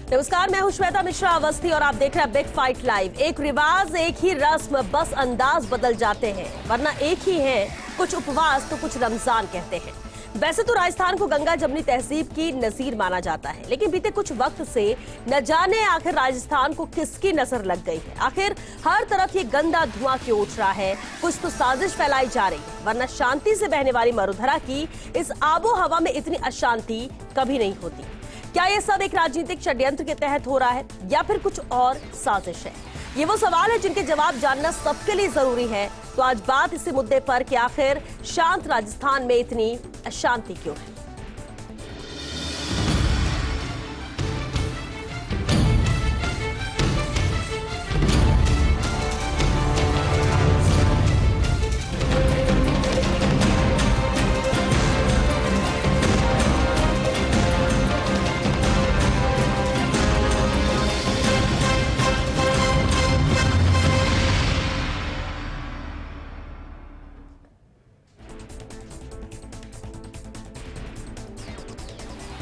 नमस्कार, मैं हूं श्वेता मिश्रा अवस्थी और आप देख रहे हैं बिग फाइट लाइव। एक रिवाज, एक ही रस्म, बस अंदाज बदल जाते हैं, वरना एक ही है। कुछ उपवास तो कुछ रमजान कहते हैं। वैसे तो राजस्थान को गंगा जमनी तहजीब की नजीर माना जाता है, लेकिन बीते कुछ वक्त से न जाने आखिर राजस्थान को किसकी नजर लग गई है। आखिर हर तरफ ये गंदा धुआं क्यों उठ रहा है? कुछ तो साजिश फैलाई जा रही है, वरना शांति से बहने वाली मरुधरा की इस आबो हवा में इतनी अशांति कभी नहीं होती। क्या ये सब एक राजनीतिक षड्यंत्र के तहत हो रहा है या फिर कुछ और साजिश है? ये वो सवाल है जिनके जवाब जानना सबके लिए जरूरी है। तो आज बात इसी मुद्दे पर कि आखिर शांत राजस्थान में इतनी अशांति क्यों है।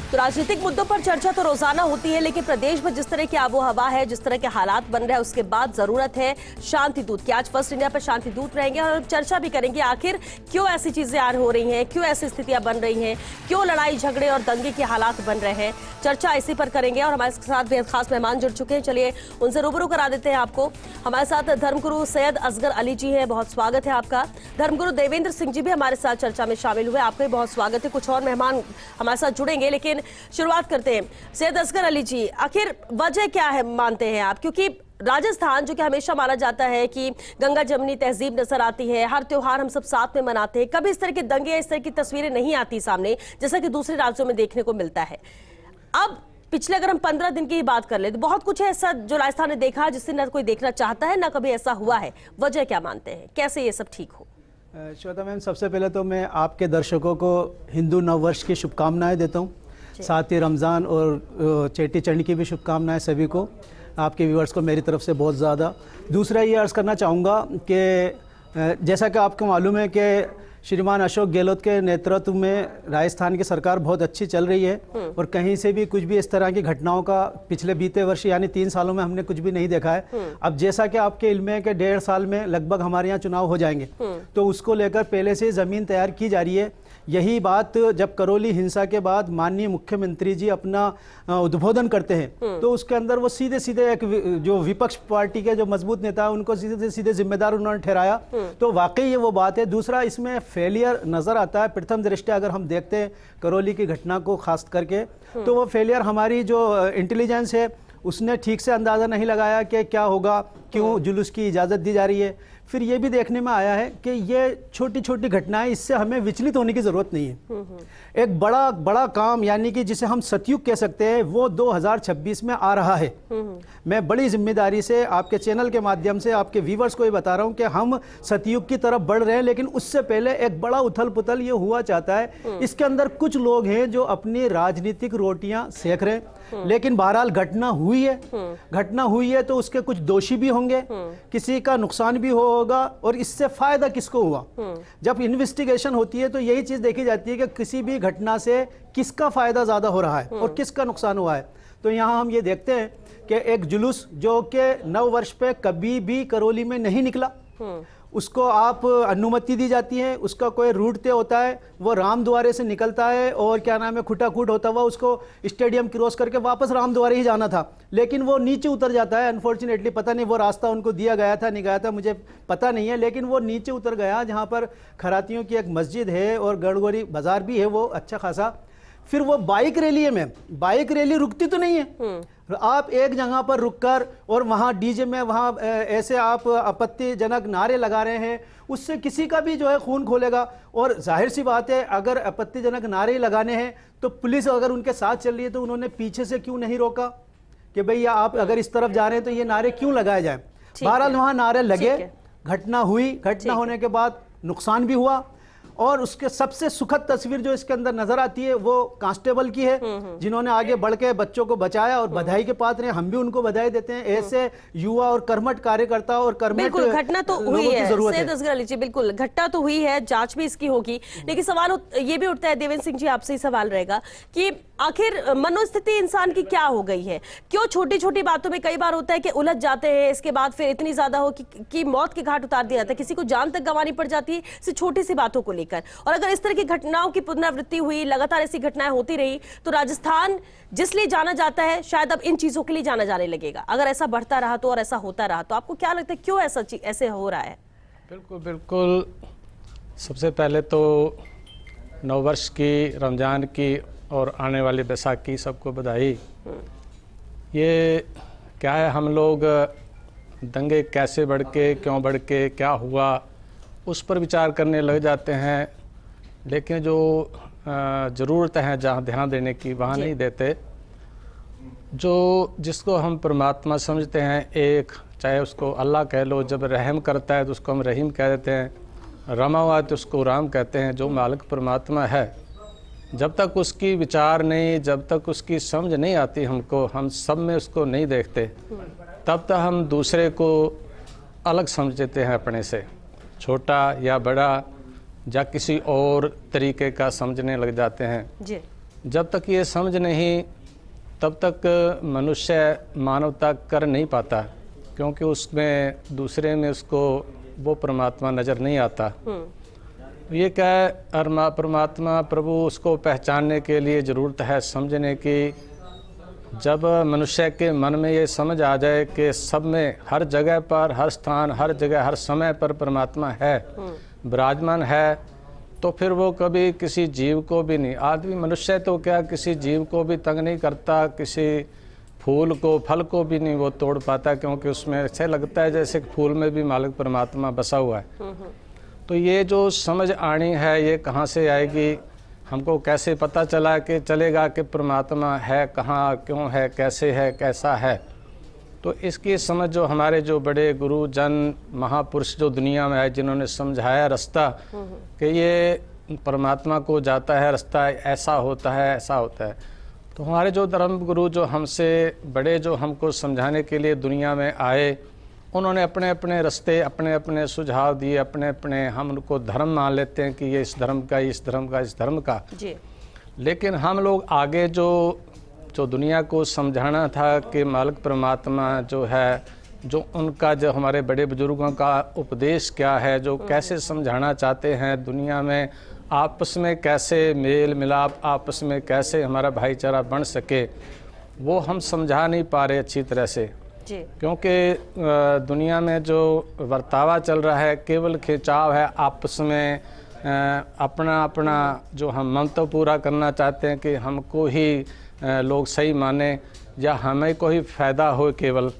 तो राजनीतिक मुद्दों पर चर्चा तो रोजाना होती है, लेकिन प्रदेश में जिस तरह की आबो हवा है, जिस तरह के हालात बन रहे हैं, उसके बाद जरूरत है शांति दूत की। आज फर्स्ट इंडिया पर शांति दूत रहेंगे और चर्चा भी करेंगे आखिर क्यों ऐसी चीजें हो रही हैं, क्यों ऐसी स्थितियां बन रही हैं, क्यों लड़ाई झगड़े और दंगे के हालात बन रहे हैं। चर्चा इसी पर करेंगे और हमारे साथ बेहद खास मेहमान जुड़ चुके हैं। चलिए उनसे रूबरू करा देते हैं आपको। हमारे साथ धर्मगुरु सैयद असगर अली जी हैं, बहुत स्वागत है आपका। धर्मगुरु देवेंद्र सिंह जी भी हमारे साथ चर्चा में शामिल हुए, आपका भी बहुत स्वागत है। कुछ और मेहमान हमारे साथ जुड़ेंगे, लेकिन शुरुआत करते हैं सैयद असगर अली जी। आखिर वजह क्या है मानते हैं आप? क्योंकि राजस्थान जो कि हमेशा माना जाता है कि गंगा जमनी तहजीब नजर आती है, हर त्योहार हम सब साथ में मनाते हैं, कभी इस तरह के दंगे या इस तरह की तस्वीरें नहीं आती सामने जैसा कि दूसरे राज्यों में देखने को मिलता है। अब पिछले अगर हम 15 दिन की ही बात कर ले तो बहुत कुछ है ऐसा जो राजस्थान ने देखा जिससे न कोई देखना चाहता है, न कभी ऐसा हुआ है। वजह क्या मानते हैं, कैसे ये सब ठीक हो? श्वेता मैम, सबसे पहले तो मैं आपके दर्शकों को हिंदू नव वर्ष की शुभकामनाएं देता हूं, साथ ही रमज़ान और चेटी चंड की भी शुभकामनाएं सभी को, आपके व्यूअर्स को मेरी तरफ से बहुत ज़्यादा। दूसरा ये अर्ज़ करना चाहूँगा कि जैसा कि आपको मालूम है कि श्रीमान अशोक गहलोत के नेतृत्व में राजस्थान की सरकार बहुत अच्छी चल रही है और कहीं से भी कुछ भी इस तरह की घटनाओं का पिछले बीते वर्ष यानी 3 सालों में हमने कुछ भी नहीं देखा है। अब जैसा कि आपके इल्म है कि 1.5 साल में लगभग हमारे यहाँ चुनाव हो जाएंगे, तो उसको लेकर पहले से ज़मीन तैयार की जा रही है। यही बात जब करौली हिंसा के बाद माननीय मुख्यमंत्री जी अपना उद्बोधन करते हैं तो उसके अंदर वो सीधे सीधे एक जो विपक्ष पार्टी के जो मजबूत नेता है उनको सीधे सीधे जिम्मेदार उन्होंने ठहराया। तो वाकई ये वो बात है। दूसरा, इसमें फेलियर नजर आता है प्रथम दृष्टया अगर हम देखते हैं करौली की घटना को खास करके, तो वो फेलियर हमारी जो इंटेलिजेंस है उसने ठीक से अंदाज़ा नहीं लगाया कि क्या होगा, क्यों जुलूस की इजाज़त दी जा रही है। फिर ये भी देखने में आया है कि ये छोटी छोटी घटनाएं, इससे हमें विचलित होने की ज़रूरत नहीं है। एक बड़ा बड़ा काम यानी कि जिसे हम सतयुग कह सकते हैं वो 2026 में आ रहा है। मैं बड़ी जिम्मेदारी से आपके चैनल के माध्यम से आपके व्यूवर्स को ये बता रहा हूँ कि हम सतयुग की तरफ बढ़ रहे हैं, लेकिन उससे पहले एक बड़ा उथल पुथल ये हुआ चाहता है। इसके अंदर कुछ लोग हैं जो अपनी राजनीतिक रोटियां सेक रहे हैं, लेकिन बहरहाल घटना हुई है तो उसके कुछ दोषी भी होंगे, किसी का नुकसान भी होगा और इससे फायदा किसको हुआ। जब इन्वेस्टिगेशन होती है तो यही चीज देखी जाती है कि किसी भी घटना से किसका फायदा ज्यादा हो रहा है और किसका नुकसान हुआ है। तो यहाँ हम ये देखते हैं कि एक जुलूस जो कि नव वर्ष पे कभी भी करौली में नहीं निकला, उसको आप अनुमति दी जाती है, उसका कोई रूट तय होता है, वो राम द्वारे से निकलता है और क्या नाम है खुटाखूट होता हुआ उसको स्टेडियम क्रॉस करके वापस राम द्वारे ही जाना था, लेकिन वो नीचे उतर जाता है। अनफॉर्चुनेटली पता नहीं वो रास्ता उनको दिया गया था नहीं गया था मुझे पता नहीं है, लेकिन वो नीचे उतर गया जहाँ पर खरातियों की एक मस्जिद है और गड़गोरी बाजार भी है वो अच्छा खासा। फिर वो बाइक रैली रुकती तो नहीं है। आप एक जगह पर रुककर और वहाँ डीजे में वहाँ ऐसे आप आपत्तिजनक नारे लगा रहे हैं, उससे किसी का भी जो है खून खोलेगा। और जाहिर सी बात है अगर आपत्तिजनक नारे लगाने हैं तो पुलिस अगर उनके साथ चल रही है तो उन्होंने पीछे से क्यों नहीं रोका कि भैया आप अगर इस तरफ जा रहे हैं तो ये नारे क्यों लगाए जाए। बहरहाल वहाँ नारे लगे, घटना हुई, घटना होने के बाद नुकसान भी हुआ और उसके सबसे सुखद तस्वीर जो इसके अंदर नजर आती है वो कांस्टेबल की है जिन्होंने आगे बढ़ के बच्चों को बचाया और बधाई के पात्र हैं, हम भी उनको बधाई देते हैं। ऐसे युवा और कर्मठ कार्यकर्ता और कर्मठ घटना तो हुई है सैयद असगर अली जी, बिल्कुल घटना तो हुई है, जांच भी इसकी होगी, लेकिन सवाल ये भी उठता है देवेंद्र सिंह जी आपसे ही सवाल रहेगा कि आखिर मनोस्थिति इंसान की क्या हो गई है? क्यों छोटी छोटी बातों में कई बार होता है कि उलझ जाते हैं, इसके बाद फिर इतनी ज्यादा हो कि मौत के घाट उतार दिया जाता है, किसी को जान तक गंवानी पड़ जाती है सिर्फ छोटी सी बातों को लेकर। और अगर इस तरह की घटनाओं की पुनरावृत्ति हुई, लगातार ऐसी घटनाएं होती रही, तो राजस्थान जिस लिए जाना जाता है शायद अब इन चीजों के लिए जाना जाने लगेगा। अगर ऐसा बढ़ता रहा तो और ऐसा होता रहा तो आपको क्या लगता है क्यों ऐसे हो रहा है? बिल्कुल बिल्कुल। सबसे पहले तो नववर्ष की, रमज़ान की और आने वाली बैसाखी सबको बधाई। ये क्या है, हम लोग दंगे कैसे बढ़ के, क्यों बढ़ के, क्या हुआ, उस पर विचार करने लग जाते हैं, लेकिन जो ज़रूरत है जहाँ ध्यान देने की वहाँ नहीं देते। जो जिसको हम परमात्मा समझते हैं, एक चाहे उसको अल्लाह कह लो, जब रहम करता है तो उसको हम रहीम कह देते हैं, रमा हुआ तो उसको राम कहते हैं। जो मालिक परमात्मा है, जब तक उसकी विचार नहीं, जब तक उसकी समझ नहीं आती हमको, हम सब में उसको नहीं देखते, तब तक हम दूसरे को अलग समझते हैं, अपने से छोटा या बड़ा या किसी और तरीके का समझने लग जाते हैं जी। जब तक ये समझ नहीं, तब तक मनुष्य मानवता कर नहीं पाता, क्योंकि उसमें दूसरे में उसको वो परमात्मा नज़र नहीं आता। ये क्या है, परमात्मा प्रभु उसको पहचानने के लिए ज़रूरत है समझने की। जब मनुष्य के मन में ये समझ आ जाए कि सब में, हर जगह पर, हर स्थान, हर जगह, हर समय पर परमात्मा है, विराजमान है, तो फिर वो कभी किसी जीव को भी नहीं, आदमी मनुष्य तो क्या किसी जीव को भी तंग नहीं करता, किसी फूल को, फल को भी नहीं वो तोड़ पाता, क्योंकि उसमें ऐसे लगता है जैसे फूल में भी मालिक परमात्मा बसा हुआ है। तो ये जो समझ आनी है, ये कहाँ से आएगी, हमको कैसे पता चलेगा कि परमात्मा है कहाँ, क्यों है, कैसे है, कैसा है? तो इसकी समझ जो हमारे जो बड़े गुरु जन महापुरुष जो दुनिया में आए, जिन्होंने समझाया रास्ता कि ये परमात्मा को जाता है रास्ता, ऐसा होता है, ऐसा होता है। तो हमारे जो धर्म गुरु जो हमसे बड़े, जो हमको समझाने के लिए दुनिया में आए, उन्होंने अपने अपने रास्ते, अपने अपने सुझाव दिए, अपने अपने, हम उनको धर्म मान लेते हैं कि ये इस धर्म का, इस धर्म का, इस धर्म का जी। लेकिन हम लोग आगे जो दुनिया को समझाना था कि मालिक परमात्मा जो है, जो उनका, जो हमारे बड़े बुजुर्गों का उपदेश क्या है, जो कैसे समझाना चाहते हैं दुनिया में, आपस में कैसे मेल मिलाप, आपस में कैसे हमारा भाईचारा बन सके, वो हम समझा नहीं पा रहे अच्छी तरह से। क्योंकि दुनिया में जो बर्तावा चल रहा है, केवल खिंचाव है आपस में, अपना अपना जो हम मंतव्य पूरा करना चाहते हैं कि हमको ही लोग सही माने या हमें को ही फ़ायदा हो केवल।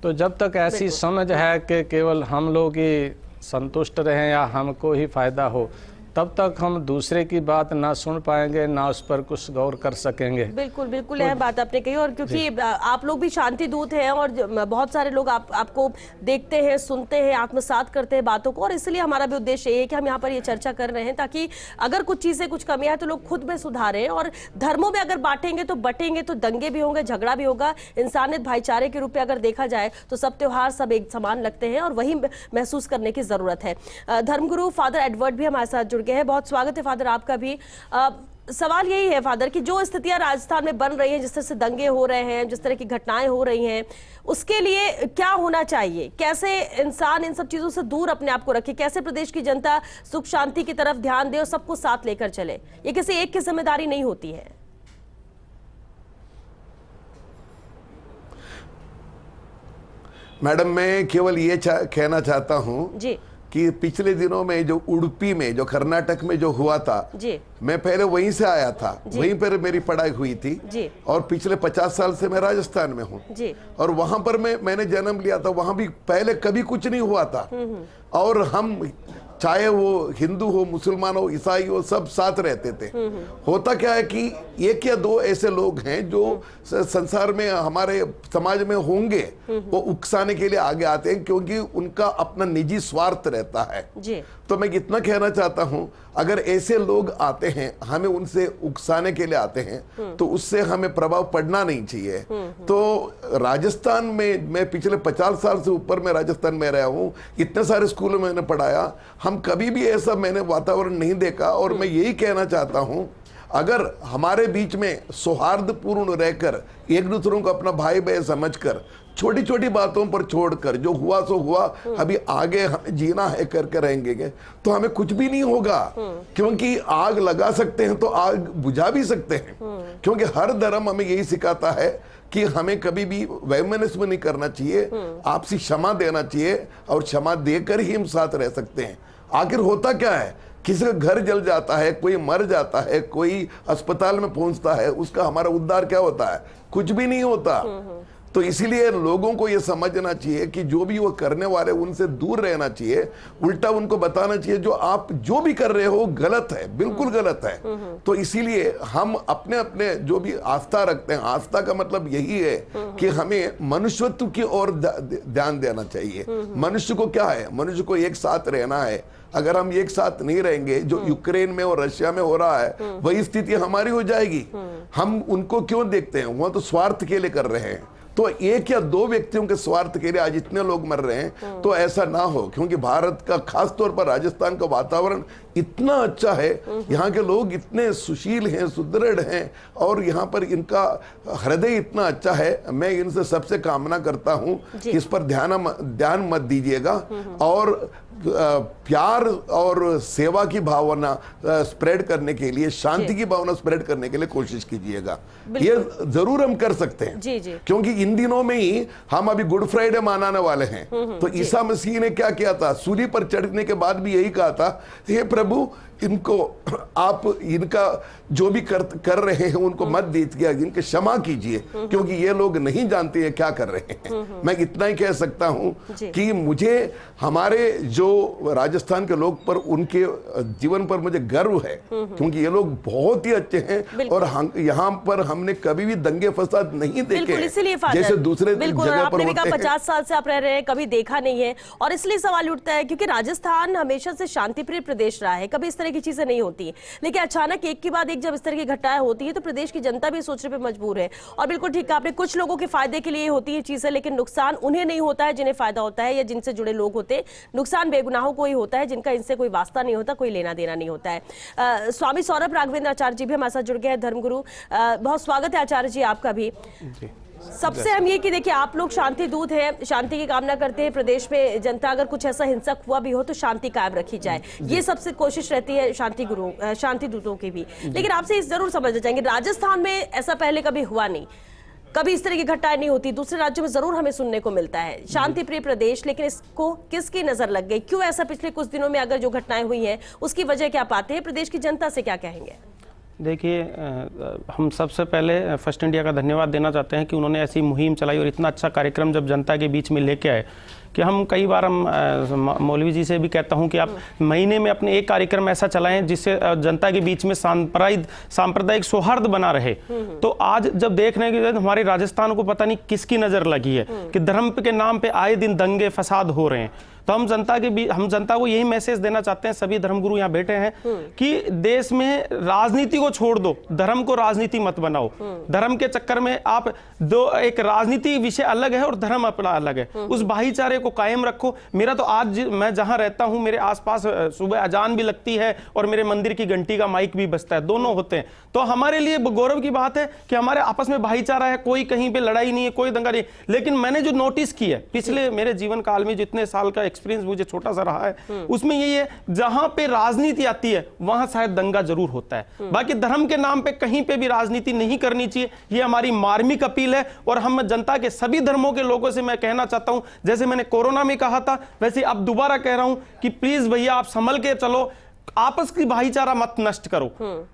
तो जब तक ऐसी समझ है कि केवल हम लोग ही संतुष्ट रहें या हमको ही फ़ायदा हो, तब तक हम दूसरे की बात ना सुन पाएंगे, ना उस पर कुछ गौर कर सकेंगे। बिल्कुल बिल्कुल, यह बात आपने कही। और क्योंकि आप लोग भी शांति दूत हैं और बहुत सारे लोग आपको देखते हैं, सुनते हैं, आत्मसात करते हैं बातों को, और इसलिए हमारा भी उद्देश्य ये है कि हम यहाँ पर ये चर्चा कर रहे हैं ताकि अगर कुछ चीजें, कुछ कमियां हैं तो लोग खुद में सुधारें। और धर्मों में अगर बांटेंगे तो बटेंगे तो दंगे भी होंगे, झगड़ा भी होगा। इंसानियत भाईचारे के रूप में अगर देखा जाए तो सब त्योहार सब एक समान लगते हैं और वही महसूस करने की जरूरत है। धर्मगुरु फादर एडवर्ड भी हमारे साथ जुड़ गए हैं। बहुत स्वागत है फादर आपका भी। सवाल यही है फादर कि जो स्थितियां राजस्थान में बन रही हैं, जिस तरह से दंगे हो रहे हैं, जिस तरह की घटनाएं हो रही हैं, उसके लिए क्या होना चाहिए? कैसे इंसान इन सब चीजों से दूर अपने आप को रखे? कैसे प्रदेश की जनता सुख शांति की तरफ ध्यान दे और सबको साथ लेकर चले? ये किसी एक की जिम्मेदारी नहीं होती है। मैडम, मैं केवल ये कहना चाहता हूँ जी कि पिछले दिनों में जो उडुपी में, जो कर्नाटक में जो हुआ था जी, मैं पहले वहीं से आया था, वहीं पर मेरी पढ़ाई हुई थी जी, और पिछले 50 साल से मैं राजस्थान में हूँ जी, और वहां पर मैंने जन्म लिया था। वहां भी पहले कभी कुछ नहीं हुआ था, और हम चाहे वो हिंदू हो, मुसलमान हो, ईसाई हो, सब साथ रहते थे। होता क्या है कि एक या दो ऐसे लोग हैं जो संसार में, हमारे समाज में होंगे, वो उकसाने के लिए आगे आते हैं क्योंकि उनका अपना निजी स्वार्थ रहता है जी। तो मैं इतना कहना चाहता हूं, अगर ऐसे लोग आते हैं, हमें उनसे उकसाने के लिए आते हैं, तो उससे हमें प्रभाव पड़ना नहीं चाहिए। तो राजस्थान में मैं पिछले 50 साल से ऊपर मैं राजस्थान में रहा हूं, इतने सारे स्कूलों में मैंने पढ़ाया, हम कभी भी ऐसा मैंने वातावरण नहीं देखा। और मैं यही कहना चाहता हूं, अगर हमारे बीच में सौहार्दपूर्ण रहकर एक दूसरों को अपना भाई बहन समझकर छोटी छोटी बातों पर छोड़कर जो हुआ सो हुआ, अभी आगे हमें जीना है करके रहेंगे तो हमें कुछ भी नहीं होगा। क्योंकि आग लगा सकते हैं तो आग बुझा भी सकते हैं। क्योंकि हर धर्म हमें यही सिखाता है कि हमें कभी भी वैमनस्यता नहीं करना चाहिए, आपसी क्षमा देना चाहिए और क्षमा देकर ही हम साथ रह सकते हैं। आखिर होता क्या है, किसी का घर जल जाता है, कोई मर जाता है, कोई अस्पताल में पहुंचता है, उसका हमारा उद्धार क्या होता है? कुछ भी नहीं होता। तो इसीलिए लोगों को यह समझना चाहिए कि जो भी वो करने वाले उनसे दूर रहना चाहिए, उल्टा उनको बताना चाहिए जो आप जो भी कर रहे हो गलत है, बिल्कुल गलत है। तो इसीलिए हम अपने अपने जो भी आस्था रखते हैं, आस्था का मतलब यही है कि हमें मनुष्यत्व की ओर ध्यान देना चाहिए। मनुष्य को क्या है, मनुष्य को एक साथ रहना है। अगर हम एक साथ नहीं रहेंगे, जो यूक्रेन में और रशिया में हो रहा है वही स्थिति हमारी हो जाएगी। हम उनको क्यों देखते हैं, वो तो स्वार्थ के लिए कर रहे हैं। तो एक या दो व्यक्तियों के स्वार्थ के लिए आज इतने लोग मर रहे हैं, तो ऐसा ना हो। क्योंकि भारत का, खास तौर पर राजस्थान का वातावरण इतना अच्छा है, यहाँ के लोग इतने सुशील हैं, सुदृढ़ हैं और यहाँ पर इनका हृदय इतना अच्छा है। मैं इनसे सबसे कामना करता हूँ कि इस पर ध्यान मत दीजिएगा और प्यार और सेवा की भावना स्प्रेड करने के लिए, शांति की भावना स्प्रेड करने के लिए कोशिश कीजिएगा। ये जरूर हम कर सकते हैं। जी। क्योंकि इन दिनों में ही हम अभी गुड फ्राइडे मनाने वाले हैं। तो ईसा मसीह ने क्या किया था, सूली पर चढ़ने के बाद भी यही कहा था, हे प्रभु इनको आप इनका जो भी कर रहे हैं उनको मत दीजिए, इनके क्षमा कीजिए क्योंकि ये लोग नहीं जानते हैं क्या कर रहे हैं। मैं इतना ही कह सकता हूं कि मुझे हमारे जो राजस्थान के लोग पर, उनके जीवन पर मुझे गर्व है क्योंकि ये लोग बहुत ही अच्छे हैं और यहाँ पर हमने कभी भी दंगे फसाद नहीं देखे जैसे दूसरे जगह पर होते हैं। 50 साल से आप रह रहे हैं, कभी देखा नहीं है और इसलिए सवाल उठता है क्योंकि राजस्थान हमेशा से शांतिप्रिय प्रदेश रहा है, कभी इस तरह की चीजें नहीं होती। लेकिन अचानक एक के बाद एक जब इस तरह की घटनाएं होती है तो प्रदेश की जनता भी सोचने पे मजबूर है। और बिल्कुल ठीक है आपने, कुछ लोगों के फायदे के लिए होती है चीजें, लेकिन नुकसान उन्हें नहीं होता है जिन्हें फायदा होता है या जिनसे जुड़े लोग होते हैं। नुकसान बेगुनाहों को ही होता है जिनका इनसे कोई वास्ता नहीं होता, कोई लेना देना नहीं होता है। स्वामी सौरभ राघवेंद्र आचार्य जी भी हमारे साथ जुड़ गए हैं, धर्मगुरु। बहुत स्वागत है आचार्य जी आपका भी। सबसे हम ये कि देखिए आप लोग शांति दूत हैं, शांति की कामना करते हैं। प्रदेश में जनता अगर कुछ ऐसा हिंसक हुआ भी हो तो शांति कायम रखी जाए, ये सबसे कोशिश रहती है शांति दूतों की भी। लेकिन आपसे इस जरूर समझना चाहेंगे, राजस्थान में ऐसा पहले कभी हुआ नहीं, कभी इस तरह की घटनाएं नहीं होती। दूसरे राज्यों में जरूर हमें सुनने को मिलता है शांति प्रिय प्रदेश, लेकिन इसको किसकी नजर लग गई, क्यों ऐसा पिछले कुछ दिनों में अगर जो घटनाएं हुई हैं उसकी वजह क्या पाते हैं, प्रदेश की जनता से क्या कहेंगे? देखिए, हम सबसे पहले फर्स्ट इंडिया का धन्यवाद देना चाहते हैं कि उन्होंने ऐसी मुहिम चलाई और इतना अच्छा कार्यक्रम जब जनता के बीच में लेके आए कि हम कई बार मौलवी जी से भी कहता हूं कि आप महीने में अपने एक कार्यक्रम ऐसा चलाएं जिससे जनता के बीच में सांप्रदायिक सौहार्द बना रहे। तो आज जब देखने के बाद हमारे राजस्थान को पता नहीं किसकी नज़र लगी है कि धर्म के नाम पे आए दिन दंगे फसाद हो रहे हैं। तो हम जनता को यही मैसेज देना चाहते हैं, सभी धर्मगुरु यहाँ बैठे हैं, कि देश में राजनीति को छोड़ दो, धर्म को राजनीति मत बनाओ। धर्म के चक्कर में आप एक राजनीति विषय अलग है और धर्म अपना अलग है, उस भाईचारे को कायम रखो। मेरा तो आज मैं जहां रहता हूं मेरे आसपास सुबह अजान भी लगती है और मेरे मंदिर की घंटी का माइक भी बजता है, दोनों होते हैं। तो हमारे लिए गौरव की बात है कि हमारे आपस में भाईचारा है, कोई कहीं पे लड़ाई नहीं है, कोई दंगा नहीं। लेकिन मैंने जो नोटिस किया है पिछले मेरे जीवन काल में, जितने साल का एक्सपीरियंस मुझे छोटा सा रहा है, उसमें यही है जहां पे राजनीति आती है वहां शायद दंगा जरूर होता है। बाकी धर्म के नाम पे कहीं पे भी राजनीति नहीं करनी चाहिए, ये हमारी मार्मिक अपील है। और हम जनता के सभी धर्मों के लोगों से मैं कहना चाहता हूं, जैसे मैंने कोरोना में कहा था वैसे अब दोबारा कह रहा हूं कि प्लीज भैया आप संभल के चलो, आपस की भाईचारा मत नष्ट करो।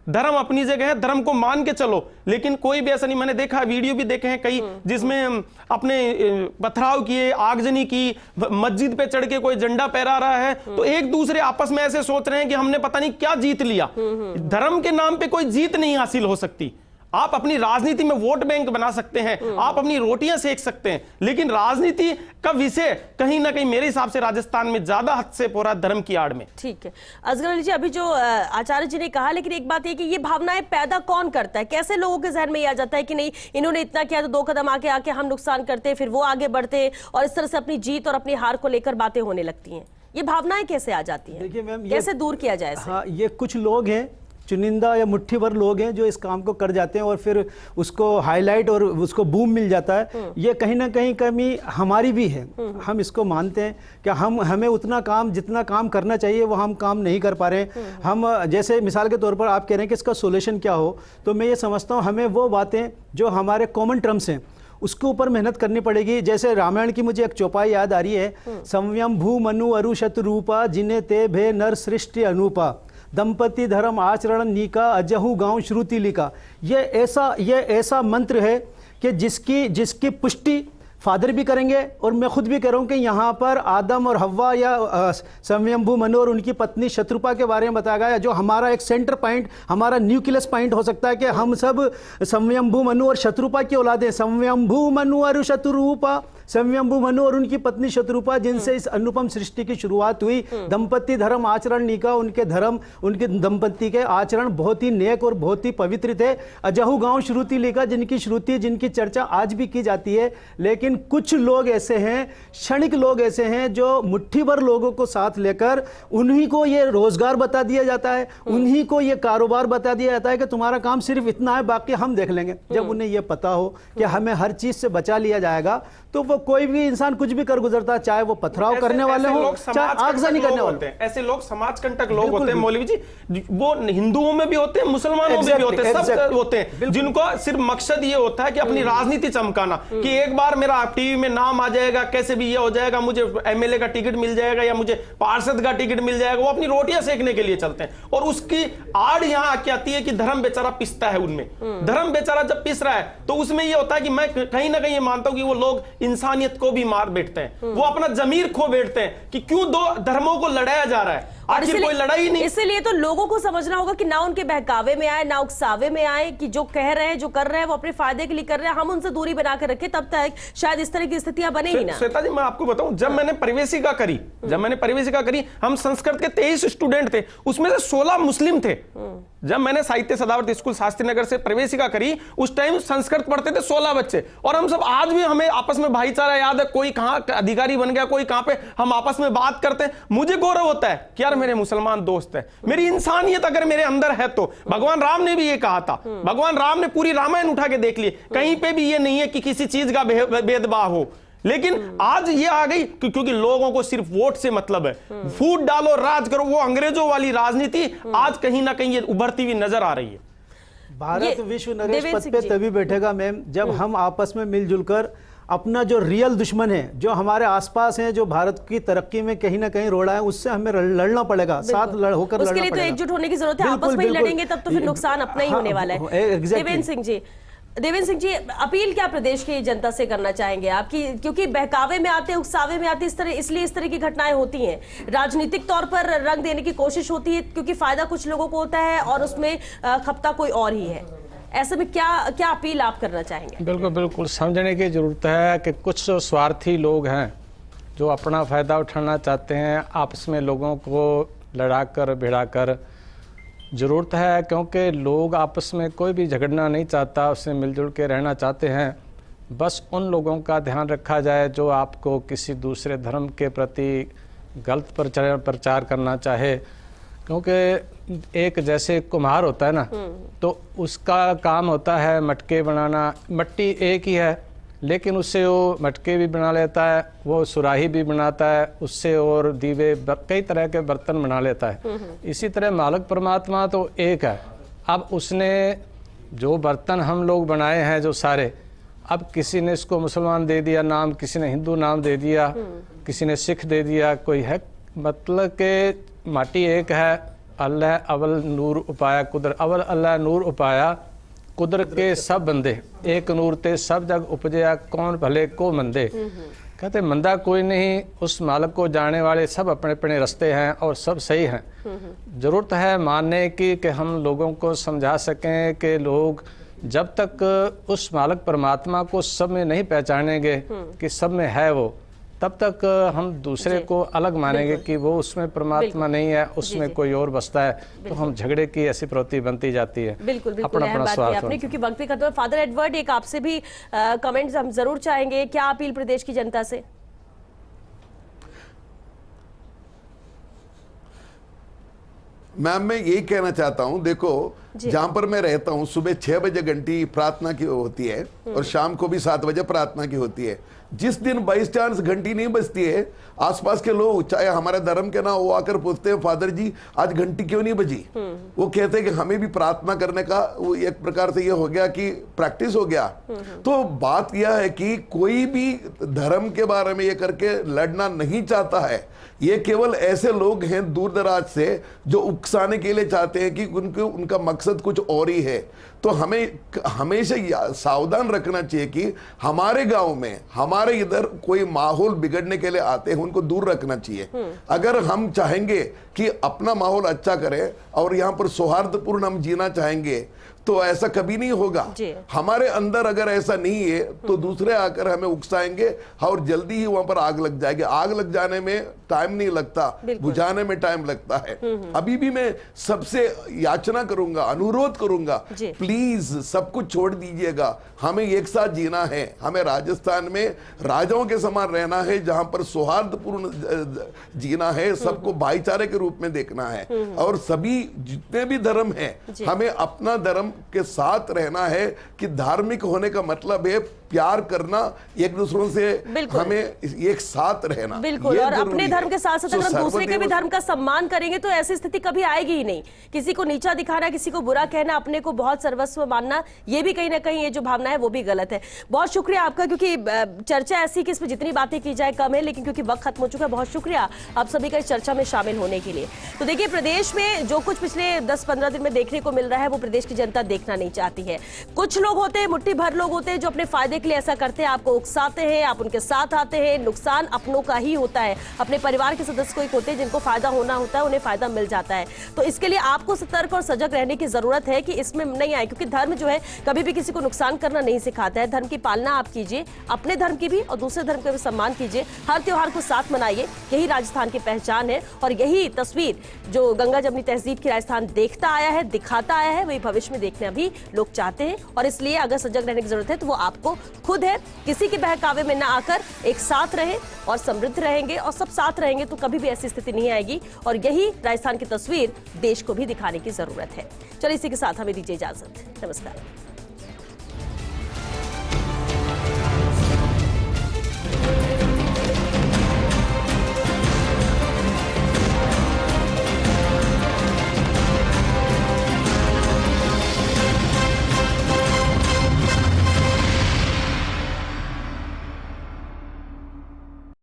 धर्म अपनी जगह है, धर्म को मान के चलो, लेकिन कोई भी ऐसा नहीं। मैंने देखा, वीडियो भी देखे हैं कई जिसमें अपने पथराव किए, आगजनी की, मस्जिद पे चढ़ के कोई झंडा फहरा रहा है, तो एक दूसरे आपस में ऐसे सोच रहे हैं कि हमने पता नहीं क्या जीत लिया। धर्म के नाम पे कोई जीत नहीं हासिल हो सकती। आप अपनी राजनीति में वोट बैंक बना सकते हैं, आप अपनी रोटियां सेक सकते हैं, लेकिन राजनीति का विषय कहीं ना कहीं मेरे हिसाब से राजस्थान में ज्यादा हद से हो रहा है धर्म की आड़ में। ठीक है असगर अली जी, अभी जो आचार्य जी ने कहा, लेकिन एक बात है कि ये भावनाएं पैदा कौन करता है, कैसे लोगों के जहन में ये आ जाता है कि नहीं इन्होंने इतना किया तो 2 कदम आके हम नुकसान करते, फिर वो आगे बढ़ते और इस तरह से अपनी जीत और अपनी हार को लेकर बातें होने लगती हैं। ये भावनाएं कैसे आ जाती हैं? देखिए मैम, कैसे दूर किया जाए? हाँ, ये कुछ लोग हैं चुनिंदा या मुट्ठी भर लोग हैं जो इस काम को कर जाते हैं और फिर उसको हाईलाइट और उसको बूम मिल जाता है। ये कहीं ना कहीं कमी हमारी भी है, हम इसको मानते हैं कि हमें उतना काम जितना काम करना चाहिए वो हम काम नहीं कर पा रहे हैं। हम जैसे मिसाल के तौर पर आप कह रहे हैं कि इसका सोल्यूशन क्या हो, तो मैं ये समझता हूँ हमें वो बातें जो हमारे कॉमन टर्म्स हैं उसके ऊपर मेहनत करनी पड़ेगी। जैसे रामायण की मुझे एक चौपाई याद आ रही है, संयम भू मनु अरु शत्रुपा जिने ते भे नर सृष्टि अनुपा दंपति धर्म आचरण नीका अजहु गांव श्रुति लिखा। ये ऐसा मंत्र है कि जिसकी पुष्टि फादर भी करेंगे और मैं खुद भी कह रहा हूँ कि यहाँ पर आदम और हव्वा या संयंभू मनु और उनकी पत्नी शत्रुपा के बारे में बताया गया, जो हमारा एक सेंटर पॉइंट, हमारा न्यूक्लियस पॉइंट हो सकता है कि हम सब संयंभू मनु और शत्रुपा की औलादें। संयंभू मनु और शत्रुपा, संयंभू मनु और उनकी पत्नी शत्रुपा जिनसे इस अनुपम सृष्टि की शुरुआत हुई। दंपति धर्म आचरण निका, उनके धर्म उनके दंपति के आचरण बहुत ही नेक और बहुत ही पवित्र थे। अजहु गांव श्रुति लिखा, जिनकी श्रुति जिनकी चर्चा आज भी की जाती है। लेकिन कुछ लोग ऐसे हैं, क्षणिक लोग ऐसे हैं जो मुट्ठी भर लोगों को साथ लेकर उन्हीं को ये रोजगार बता दिया जाता है, उन्हीं को ये कारोबार बता दिया जाता है कि तुम्हारा काम सिर्फ इतना है, बाकी हम देख लेंगे। जब उन्हें ये पता हो कि हमें हर चीज से बचा लिया जाएगा तो वो कोई भी इंसान कुछ भी कर गुजरता, चाहे वो पथराव करने वाले हो चाहे आगजनी करने वाले। ऐसे लोग समाज कंटक लोग होते हैं मौलवी जी, वो हिंदुओं में भी होते हैं, मुसलमानों में भी होते हैं, सब होते हैं, जिनको सिर्फ मकसद ये होता है कि अपनी राजनीति चमकाना, कि एक बार मेरा टीवी में नाम आ जाएगा, कैसे भी ये हो जाएगा, मुझे एमएलए का टिकट मिल जाएगा या मुझे पार्षद का टिकट मिल जाएगा। वो अपनी रोटियां सेकने के लिए चलते हैं और उसकी आड़ यहां क्या आती है कि धर्म बेचारा पिसता है उनमें। धर्म बेचारा जब पिस रहा है तो उसमें ये होता है कि मैं कहीं ना कहीं ये मानता हूं कि वो लोग इंसानियत को भी मार बैठते हैं, वो अपना जमीर खो बैठते हैं कि क्यों दो धर्मों को लड़ाया जा रहा है, आखिर कोई लड़ाई नहीं। इसलिए तो लोगों को समझना होगा कि ना उनके बहकावे में आए, ना उकसावे में आए, कि जो कह रहे हैं जो कर रहे हैं वो अपने फायदे के लिए कर रहे हैं, हम उनसे दूरी बना के रखें, तब तक शायद इस तरह की स्थितियां बने ही ना। श्वेता जी मैं आपको बताऊं, जब मैंने प्रवेशिका करी, हम संस्कृत के 23 स्टूडेंट थे, उसमें से 16 मुस्लिम थे। जब मैंने साहित्य सदावत स्कूल शास्त्री नगर से प्रवेशिका करी, उस टाइम संस्कृत पढ़ते थे 16 बच्चे, और हम सब आज भी हमें आपस में भाईचारा याद है, कोई कहां अधिकारी बन गया, कोई कहां पे, हम आपस में बात करते हैं। मुझे गौरव होता है कि यार मेरे मुसलमान दोस्त है, मेरी इंसानियत अगर मेरे अंदर है तो। भगवान राम ने भी ये कहा था, भगवान राम ने पूरी रामायण उठा के देख ली, कहीं पे भी ये नहीं है कि किसी चीज का भेदभाव हो। लेकिन आज ये आ गई क्योंकि लोगों को सिर्फ वोट से मतलब है, फूट डालो राज करो, वो अंग्रेजों वाली राजनीति आज कहीं ना कहीं ये उभरती हुई नजर आ रही है। भारत विश्व नरेश पद पे तभी बैठेगा मैम जब हम आपस में मिलजुल कर अपना जो रियल दुश्मन है, जो हमारे आसपास है, जो भारत की तरक्की में कहीं ना कहीं रोड़ा है, उससे हमें लड़ना पड़ेगा, साथ होकर लड़ना पड़ेगा। उसके लिए तो एकजुट होने की जरूरत है, आपस में ही लड़ेंगे तब तो फिर नुकसान अपना ही होने वाला है। देवेंद्र सिंह जी, अपील क्या प्रदेश की जनता से करना चाहेंगे आपकी, क्योंकि बहकावे में आते, उकसावे में आते, इसलिए इस तरह की घटनाएं होती हैं, राजनीतिक तौर पर रंग देने की कोशिश होती है क्योंकि फायदा कुछ लोगों को होता है और उसमें खपता कोई और ही है। ऐसे में क्या अपील आप करना चाहेंगे? बिल्कुल समझने की जरूरत है कि कुछ स्वार्थी लोग हैं जो अपना फ़ायदा उठाना चाहते हैं, आपस में लोगों को लड़ाकर भिड़ाकर। ज़रूरत है क्योंकि लोग आपस में कोई भी झगड़ना नहीं चाहता, उससे मिलजुल के रहना चाहते हैं। बस उन लोगों का ध्यान रखा जाए जो आपको किसी दूसरे धर्म के प्रति गलत प्रचार करना चाहे, क्योंकि एक जैसे कुम्हार होता है ना, तो उसका काम होता है मटके बनाना। मट्टी एक ही है लेकिन उससे वो मटके भी बना लेता है, वो सुराही भी बनाता है उससे, और दीवे कई तरह के बर्तन बना लेता है। इसी तरह मालिक परमात्मा तो एक है। अब उसने जो बर्तन हम लोग बनाए हैं जो सारे, अब किसी ने इसको मुसलमान दे दिया नाम, किसी ने हिंदू नाम दे दिया, किसी ने सिख दे दिया, कोई है, मतलब के माटी एक है। अल्लाह अवल नूर उपाया कुदर, अवल अल्लाह नूर उपाया कुदर के सब बंदे, एक नूर ते सब जग उपजया, कौन भले को मंदे। कहते मंदा कोई नहीं, उस मालिक को जाने वाले सब अपने अपने रास्ते हैं और सब सही हैं। ज़रूरत है मानने की कि हम लोगों को समझा सकें कि लोग जब तक उस मालिक परमात्मा को सब में नहीं पहचानेंगे कि सब में है वो, तब तक हम दूसरे को अलग मानेंगे कि वो उसमें परमात्मा नहीं है, उसमें कोई और बसता है, तो हम झगड़े की ऐसी प्रवृत्ति बनती जाती है। बिल्कुल अपना स्वार्थ आपने, क्योंकि वक्त भी खत्म है। फादर एडवर्ड, एक आपसे भी कमेंट्स हम जरूर चाहेंगे, क्या अपील प्रदेश की जनता से? मैम मैं यही कहना चाहता हूँ, देखो जहां पर मैं रहता हूँ सुबह 6 बजे घंटी प्रार्थना की होती है और शाम को भी 7 बजे प्रार्थना की होती है। जिस दिन बाई चांस घंटी नहीं बजती है, आसपास के लोग चाहे हमारे धर्म के ना, वो आकर पूछते हैं फादर जी आज घंटी क्यों नहीं बजी। वो कहते हैं कि हमें भी प्रार्थना करने का वो एक प्रकार से ये हो गया कि प्रैक्टिस हो गया। तो बात यह है कि कोई भी धर्म के बारे में ये करके लड़ना नहीं चाहता है। ये केवल ऐसे लोग हैं दूर दराज से जो उकसाने के लिए चाहते हैं कि उनका मकसद कुछ और ही है। तो हमें हमेशा सावधान रखना चाहिए कि हमारे गांव में, हमारे इधर कोई माहौल बिगड़ने के लिए आते हैं उनको दूर रखना चाहिए। अगर हम चाहेंगे कि अपना माहौल अच्छा करें और यहाँ पर सौहार्दपूर्ण हम जीना चाहेंगे तो ऐसा कभी नहीं होगा। हमारे अंदर अगर ऐसा नहीं है तो दूसरे आकर हमें उकसाएंगे और जल्दी ही वहां पर आग लग जाएगी। आग लग जाने में टाइम नहीं लगता, बुझाने में टाइम लगता है। अभी भी मैं सबसे याचना करूंगा, अनुरोध करूंगा, प्लीज सब कुछ छोड़ दीजिएगा। हमें एक साथ जीना है, हमें राजस्थान में राजाओं के समान रहना है जहां पर सौहार्दपूर्ण जीना है, सबको भाईचारे के रूप में देखना है। और सभी जितने भी धर्म हैं हमें अपना धर्म के साथ रहना है कि धार्मिक होने का मतलब है प्यार करना, एक दूसरों से हमें एक साथ रहना। बिल्कुल, और अपने धर्म के साथ साथ अगर हम दूसरे के भी धर्म का सम्मान करेंगे तो ऐसी स्थिति कभी आएगी ही नहीं। किसी को नीचा दिखाना, किसी को बुरा कहना, अपने को बहुत सर्वस्व मानना, ये भी कहीं ना कहीं ये जो भावना है वो भी गलत है। बहुत शुक्रिया आपका, क्योंकि चर्चा ऐसी कि इसमें जितनी बातें की जाए कम है, लेकिन क्योंकि वक्त खत्म हो चुका है। बहुत शुक्रिया आप सभी का इस चर्चा में शामिल होने के लिए। तो देखिए, प्रदेश में जो कुछ पिछले 10-15 दिन में देखने को मिल रहा है वो प्रदेश की जनता देखना नहीं चाहती है। कुछ लोग होते हैं, मुट्ठी भर लोग होते हैं जो अपने फायदे के लिए ऐसा करते हैं, आपको उकसाते हैं, आप उनके साथ आते हैं। नुकसान अपनों का ही होता है, अपने परिवार के सदस्य कोई होते हैं जिनको फायदा होना होता है, उन्हें फायदा मिल जाता है। तो इसके लिए आपको सतर्क और सजग रहने की जरूरत है कि इसमें नहीं आए, क्योंकि धर्म जो है कभी भी किसी को नुकसान करना नहीं सिखाता है। धर्म की पालना आप कीजिए, अपने धर्म की भी और दूसरे धर्म का भी सम्मान कीजिए। हर त्योहार को साथ मनाइए, यही राजस्थान की पहचान है। और यही तस्वीर जो गंगा जमुनी तहजीब की राजस्थान देखता आया है, दिखाता आया है, वही भविष्य में देखना भी लोग चाहते हैं। और इसलिए अगर सजग रहने की जरूरत है तो वो आपको खुद है। किसी के बहकावे में ना आकर एक साथ रहे और समृद्ध रहेंगे और सब साथ रहेंगे तो कभी भी ऐसी स्थिति नहीं आएगी। और यही राजस्थान की तस्वीर देश को भी दिखाने की जरूरत है। चलिए इसी के साथ हमें दीजिए इजाजत। नमस्कार।